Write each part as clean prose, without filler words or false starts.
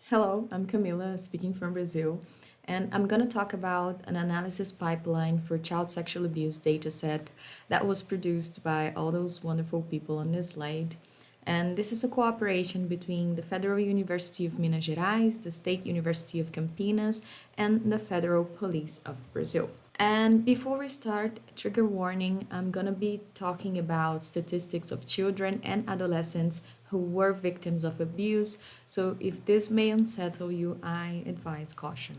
Hello, I'm Camila, speaking from Brazil, and I'm going to talk about an analysis pipeline for child sexual abuse dataset that was produced by all those wonderful people on this slide. And this is a cooperation between the Federal University of Minas Gerais, the State University of Campinas, and the Federal Police of Brazil. And before we start, trigger warning, I'm gonna be talking about statistics of children and adolescents who were victims of abuse. So if this may unsettle you, I advise caution.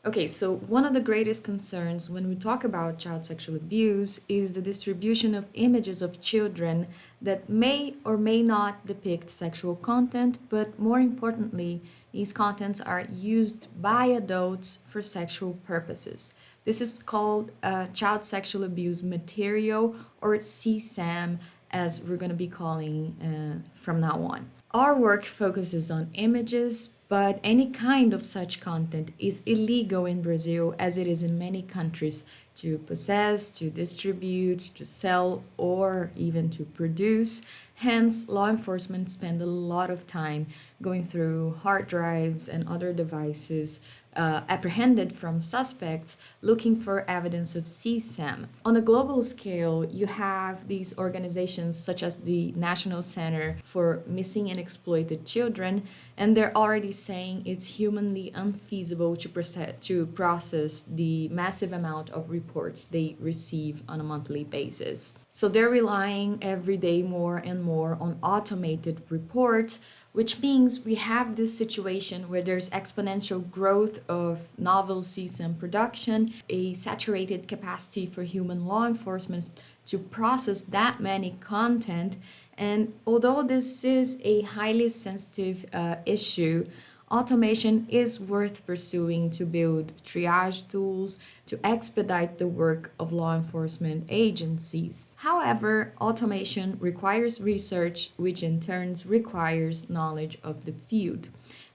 Okay, so one of the greatest concerns when we talk about child sexual abuse is the distribution of images of children that may or may not depict sexual content, but more importantly, these contents are used by adults for sexual purposes. This is called child sexual abuse material, or CSAM, as we're going to be calling from now on. Our work focuses on images, but any kind of such content is illegal in Brazil, as it is in many countries, to possess, to distribute, to sell, or even to produce. Hence, law enforcement spend a lot of time going through hard drives and other devices apprehended from suspects looking for evidence of CSAM. On a global scale, you have these organizations such as the National Center for Missing and Exploited Children, and they're already saying it's humanly unfeasible to process the massive amount of reports they receive on a monthly basis. So they're relying every day more and more on automated reports, which means we have this situation where there's exponential growth of novel CSAM production, a saturated capacity for human law enforcement to process that many content. And although this is a highly sensitive issue, automation is worth pursuing to build triage tools to expedite the work of law enforcement agencies. However, automation requires research, which in turn requires knowledge of the field.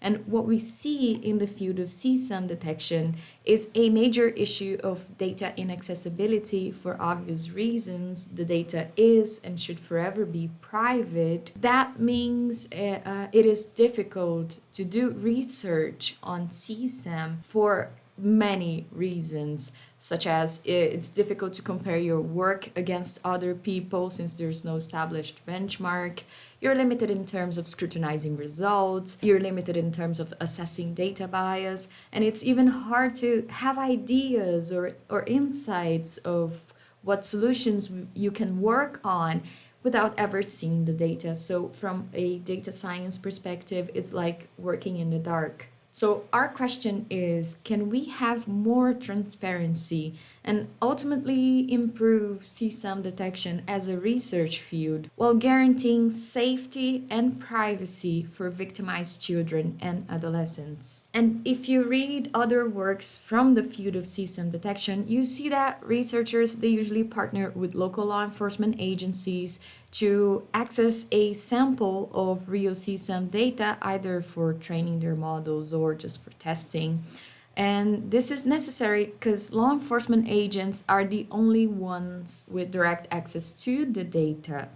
And what we see in the field of CSAM detection is a major issue of data inaccessibility for obvious reasons. The data is and should forever be private. That means it is difficult to do research on CSAM for many reasons, such as it's difficult to compare your work against other people since there's no established benchmark. You're limited in terms of scrutinizing results, you're limited in terms of assessing data bias, and it's even hard to have ideas or insights of what solutions you can work on without ever seeing the data. So from a data science perspective, it's like working in the dark. So our question is, can we have more transparency and ultimately improve CSAM detection as a research field while guaranteeing safety and privacy for victimized children and adolescents? And if you read other works from the field of CSAM detection, you see that researchers, they usually partner with local law enforcement agencies to access a sample of real CSAM data, either for training their models or just for testing. And this is necessary because law enforcement agents are the only ones with direct access to the data.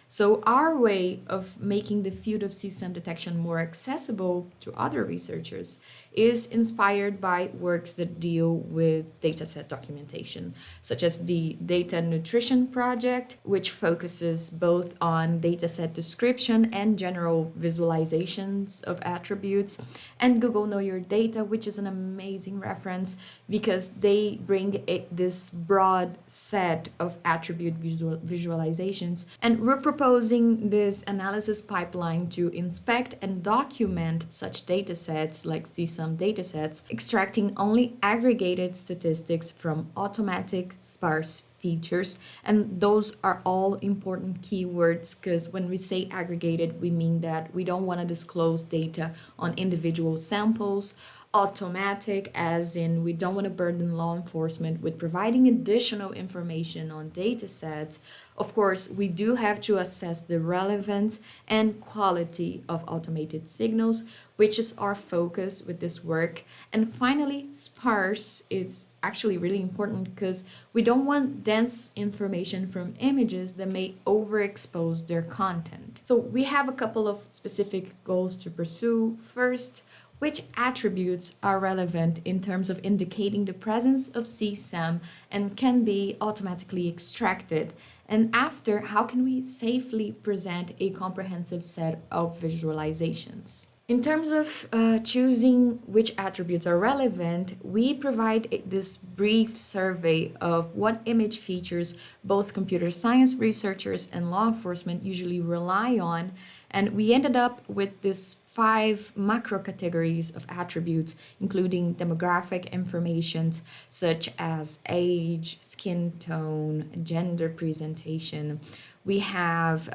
So our way of making the field of CSAM detection more accessible to other researchers is inspired by works that deal with dataset documentation, such as the Data Nutrition Project, which focuses both on dataset description and general visualizations of attributes, and Google Know Your Data, which is an amazing reference because they bring this broad set of attribute visualizations. And we're proposing this analysis pipeline to inspect and document such datasets like CSAM datasets, extracting only aggregated statistics from automatic sparse features. And those are all important keywords because when we say aggregated, we mean that we don't want to disclose data on individual samples. Automatic, as in we don't want to burden law enforcement with providing additional information on data sets. Of course, we do have to assess the relevance and quality of automated signals, which is our focus with this work. And finally, sparse. It's actually really important because we don't want dense information from images that may overexpose their content. So we have a couple of specific goals to pursue. First, which attributes are relevant in terms of indicating the presence of CSAM and can be automatically extracted. And after, how can we safely present a comprehensive set of visualizations? In terms of choosing which attributes are relevant, we provide this brief survey of what image features both computer science researchers and law enforcement usually rely on. And we ended up with these 5 macro categories of attributes, including demographic information such as age, skin tone, gender presentation. We have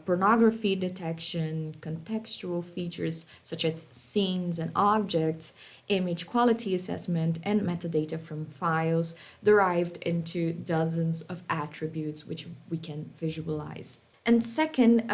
pornography detection, contextual features such as scenes and objects, image quality assessment, and metadata from files derived into dozens of attributes which we can visualize. And second,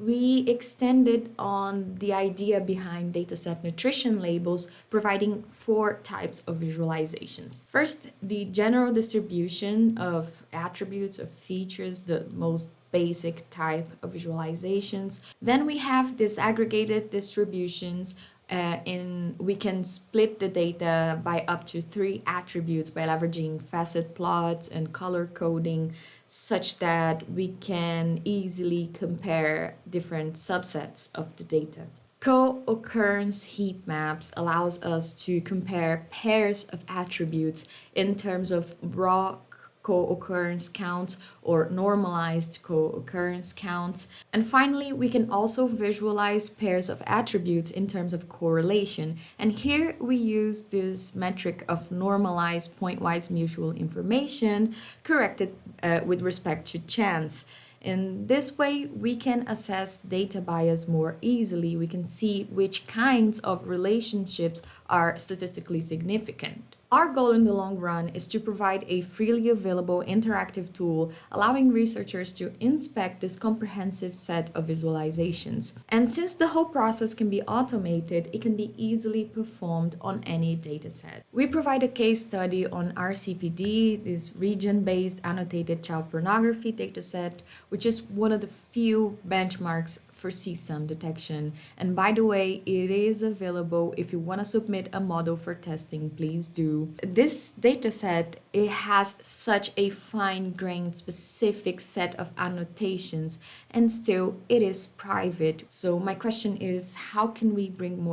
we extended on the idea behind dataset nutrition labels, providing 4 types of visualizations. First, the general distribution of attributes, of features, the most basic type of visualizations. Then we have disaggregated distributions. We can split the data by up to 3 attributes by leveraging facet plots and color coding, such that we can easily compare different subsets of the data. Co-occurrence heat maps allows us to compare pairs of attributes in terms of raw co-occurrence counts or normalized co-occurrence counts. And finally, we can also visualize pairs of attributes in terms of correlation. And here we use this metric of normalized pointwise mutual information corrected with respect to chance. In this way, we can assess data bias more easily. We can see which kinds of relationships are statistically significant. Our goal in the long run is to provide a freely available interactive tool allowing researchers to inspect this comprehensive set of visualizations. And since the whole process can be automated, it can be easily performed on any dataset. We provide a case study on RCPD, this region-based annotated child pornography dataset, which is one of the few benchmarks for CSAM detection. And by the way, it is available. If you want to submit a model for testing, please do. This dataset, it has such a fine-grained specific set of annotations, and still it is private. So my question is, how can we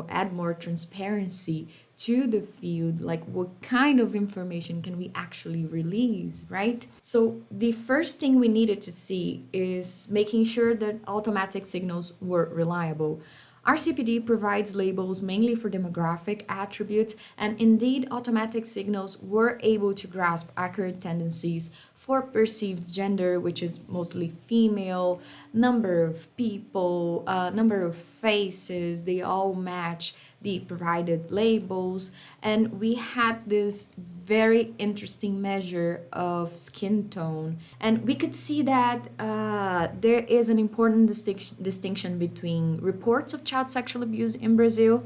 add more transparency to the field? Like, what kind of information can we actually release, right? So the first thing we needed to see is making sure that automatic signals were reliable. RCPD provides labels mainly for demographic attributes, and indeed automatic signals were able to grasp accurate tendencies for perceived gender, which is mostly female, number of people, number of faces, they all match the provided labels. And we had this very interesting measure of skin tone. And we could see that there is an important distinction between reports of child sexual abuse in Brazil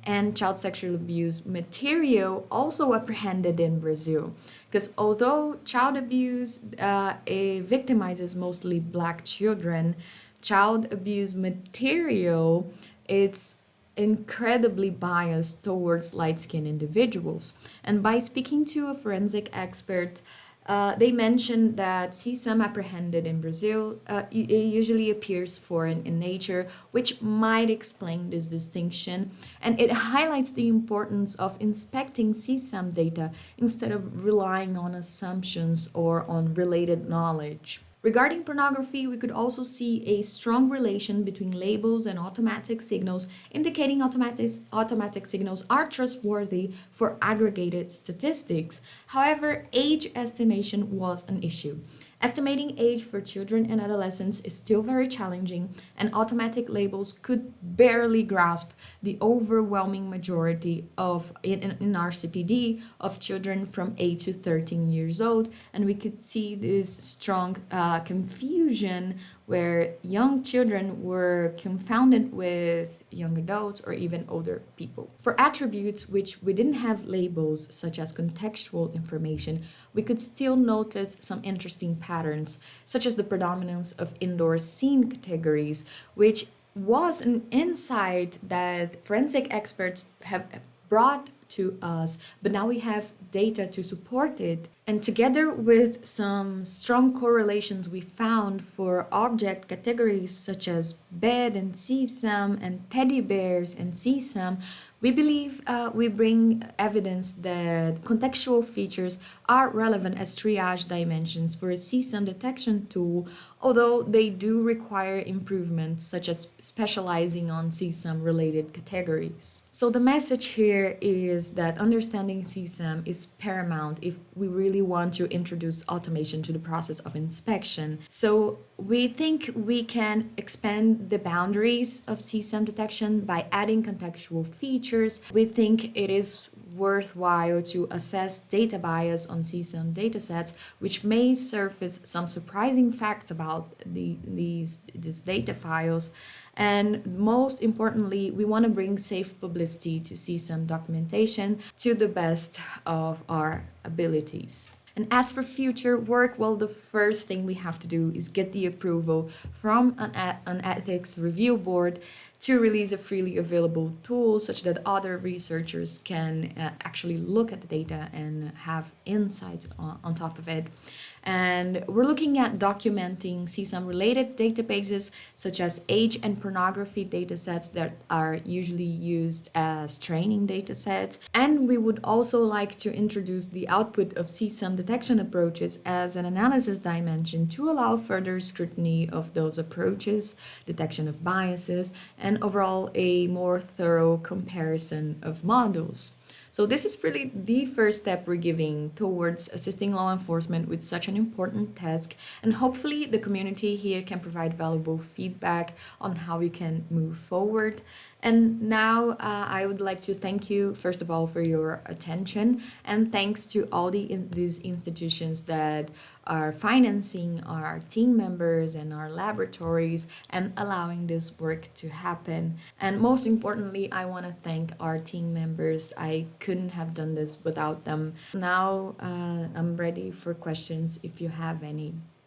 and child sexual abuse material also apprehended in Brazil. Because although child abuse victimizes mostly Black children, child abuse material, it's incredibly biased towards light-skinned individuals. And by speaking to a forensic expert, they mentioned that CSAM apprehended in Brazil it usually appears foreign in nature, which might explain this distinction. And it highlights the importance of inspecting CSAM data instead of relying on assumptions or on related knowledge. Regarding pornography, we could also see a strong relation between labels and automatic signals, indicating automatic signals are trustworthy for aggregated statistics. However, age estimation was an issue. Estimating age for children and adolescents is still very challenging, and automatic labels could barely grasp the overwhelming majority in RCPD of children from 8 to 13 years old. And we could see this strong confusion where young children were confounded with young adults or even older people. For attributes which we didn't have labels, such as contextual information, we could still notice some interesting patterns, such as the predominance of indoor scene categories, which was an insight that forensic experts have brought to us, but now we have data to support it. And together with some strong correlations we found for object categories such as bed and sesame and teddy bears and sesame, we believe we bring evidence that contextual features are relevant as triage dimensions for a CSAM detection tool, although they do require improvements, such as specializing on CSAM related categories. So, the message here is that understanding CSAM is paramount if we really want to introduce automation to the process of inspection. So, we think we can expand the boundaries of CSAM detection by adding contextual features. We think it is worthwhile to assess data bias on CSAM datasets, which may surface some surprising facts about these data files. And most importantly, we want to bring safe publicity to CSAM documentation to the best of our abilities. And as for future work, well, the first thing we have to do is get the approval from an ethics review board to release a freely available tool such that other researchers can actually look at the data and have insights on top of it. And we're looking at documenting CSAM related databases such as age and pornography datasets that are usually used as training datasets. And we would also like to introduce the output of CSAM detection approaches as an analysis dimension to allow further scrutiny of those approaches, detection of biases, and overall a more thorough comparison of models. So this is really the first step we're giving towards assisting law enforcement with such an important task, and hopefully the community here can provide valuable feedback on how we can move forward. And now I would like to thank you, first of all, for your attention, and thanks to all these institutions that are financing our team members and our laboratories and allowing this work to happen. And most importantly, I want to thank our team members. I couldn't have done this without them. Now I'm ready for questions if you have any.